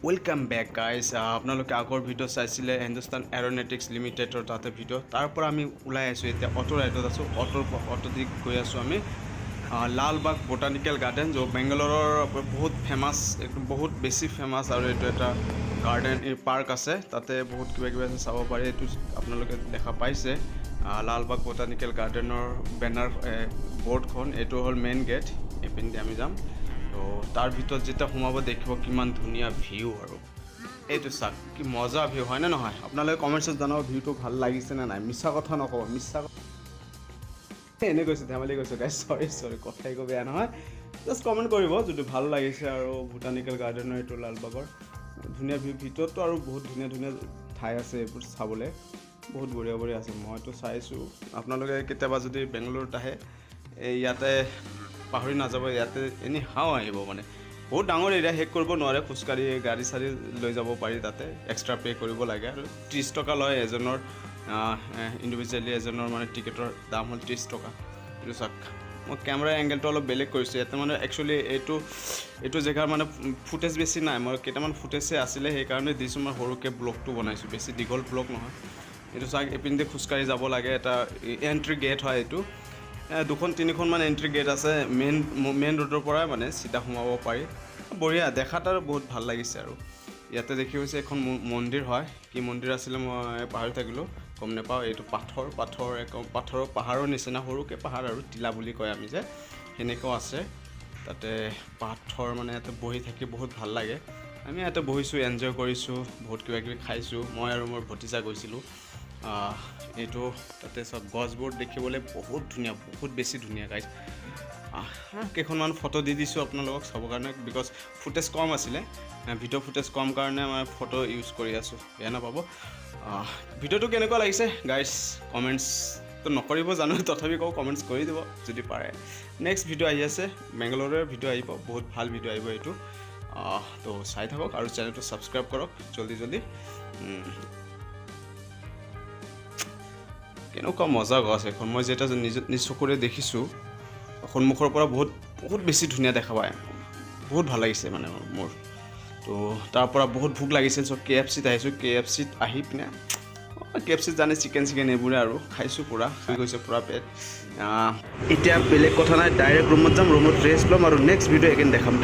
welcome back guys আপোনালোকে আগৰ video' চাইছিলে হিন্দুস্তান এৰোনেটিক্স লিমিটেডৰ তাতে ভিডিঅ' তাৰ পৰা আমি ওলাই আছোঁ এতিয়া অটো ৰাইডত আছোঁ অটো দি গৈ আছোঁ আমি লালবাগ বটানিকেল গাৰ্ডেন য'ত বেংগালোৰৰ বহুত ফেমাছ একদম বহুত বেছি ফেমাছ আৰু এইটো এটা গাৰ্ডেন এই পাৰ্ক আছে তাতে বহুত কিবা কিবি আছে চাব পাৰি এইটো আপোনালোকে দেখা পাইছে লালবাগ বটানিকেল গাৰ্ডেনৰ বেনাৰ বৰ্ডখন এইটো হ'ল মেইন গেট এইপিনে আমি যাম তো তাৰ ভিতৰত যেতিয়া সোমাব দেখিব কিমান ধুনীয়া ভিউ আৰু এইটো চাওক কি মজা ভিউ হয় নে নহয় আপোনালোকে কমেণ্টছত জনাব ভিউটো ভাল লাগিছে নে নাই মিছা কথা নক'ব মিছা এনে কৈছোঁ ধেমালি কৈছোঁ গাইজ চৰি কথাই একো বেয়া নহয় জাষ্ট কমেণ্ট কৰিব যদি ভাল লাগিছে আৰু বটানিকেল গাৰ্ডেনৰ এইটো লালবাগৰ ধুনীয়া ভিউ ভিতৰততো আৰু বহুত ধুনীয়া ধুনীয়া ঠাই আছে এইবোৰ চাবলৈ বহুত বঢ়িয়া আছে মইতো চাইছোঁ আপোনালোকে কেতিয়াবা যদি বেংগালুৰুত আহে ইয়াতে পাহৰি নাযাব ইয়াতে এনেই হাও আহিব মানে বহুত ডাঙৰ এৰিয়া শেষ কৰিব নোৱাৰে খোজকাঢ়ি গাড়ী চাড়ী লৈ যাব পাৰি তাতে এক্সট্ৰা পে' কৰিব লাগে আৰু 30 টকা লয় এজনৰ ইণ্ডিভিজুৱেলি এজনৰ মানে টিকেটৰ দাম হ'ল 30 টকা এইটো চাওক মই কেমেৰা এংগেলটো অলপ বেলেগ কৰিছোঁ ইয়াতে মানে একচুৱেলি এইটো জেগাৰ মানে ফুটেজ বেছি নাই মই কেইটামান ফুটেজে আছিলে সেইকাৰণে দিছোঁ মই সৰুকৈ ব্লগটো বনাইছোঁ বেছি দীঘল ব্লগ নহয় এইটো চাওক এইপিনে খোজকাঢ়ি যাব লাগে এটা এণ্ট্ৰি গেট হয় এইটো 2-3খন মান এণ্ট্ৰি গেট আছে মেইন ৰোডৰ পৰাই মানে চিধা সোমাব পাৰি বঢ়িয়া দেখাত আৰু বহুত ভাল লাগিছে আৰু ইয়াতে দেখি হৈছে এখন মন্দিৰ হয় কি মন্দিৰ আছিলে মই পাহৰি থাকিলোঁ গম নাপাওঁ এইটো পাথৰৰ পাহাৰৰ নিচিনা সৰুকৈ পাহাৰ আৰু টিলা বুলি কয় আমি যে সেনেকুৱাও আছে তাতে পাথৰ মানে ইয়াতে বহি থাকি বহুত ভাল লাগে আমি ইয়াতে বহিছোঁ এনজয় কৰিছোঁ বহুত কিবা কিবি খাইছোঁ মই আৰু মোৰ ভতিজা গৈছিলোঁ এইটো তাতে চব গছবোৰ দেখিবলৈ বহুত ধুনীয়া বহুত বেছি ধুনীয়া গাইজ কেইখনমান ফটো দি দিছোঁ আপোনালোকক চাবৰ কাৰণে বিকজ ফুটেজ কম আছিলে ভিডিঅ' ফুটেজ কম কাৰণে মই ফটো ইউজ কৰি আছোঁ বেয়া নাপাব ভিডিঅ'টো কেনেকুৱা লাগিছে গাইজ কমেণ্টছটো নকৰিব জানো তথাপি কওঁ কমেণ্টছ কৰি দিব যদি পাৰে নেক্সট ভিডিঅ' আহি আছে বেংগালোৰৰ ভিডিঅ' আহিব বহুত ভাল ভিডিঅ' আহিব এইটো তো চাই থাকক আৰু চেনেলটো ছাবস্ক্ৰাইব কৰক জলদি কেনেকুৱা মজা গছ এখন মই যেতিয়া নিজ চকুৰে দেখিছোঁ সন্মুখৰ পৰা বহুত বেছি ধুনীয়া দেখা পায় বহুত ভাল লাগিছে মানে মোৰ তো তাৰ পৰা বহুত ভোক লাগিছিল চ' KFCত আহিছোঁ KFCত আহি পিনে KFCত জানে চিকেন এইবোৰে আৰু খাইছোঁ পূৰা হৈ গৈছে পূৰা পেট এতিয়া বেলেগ কথা নাই ডাইৰেক্ট ৰুমত যাম ৰুমত ৰেষ্ট ল'ম আৰু নেক্সট ভিডিঅ' একেন দেখাম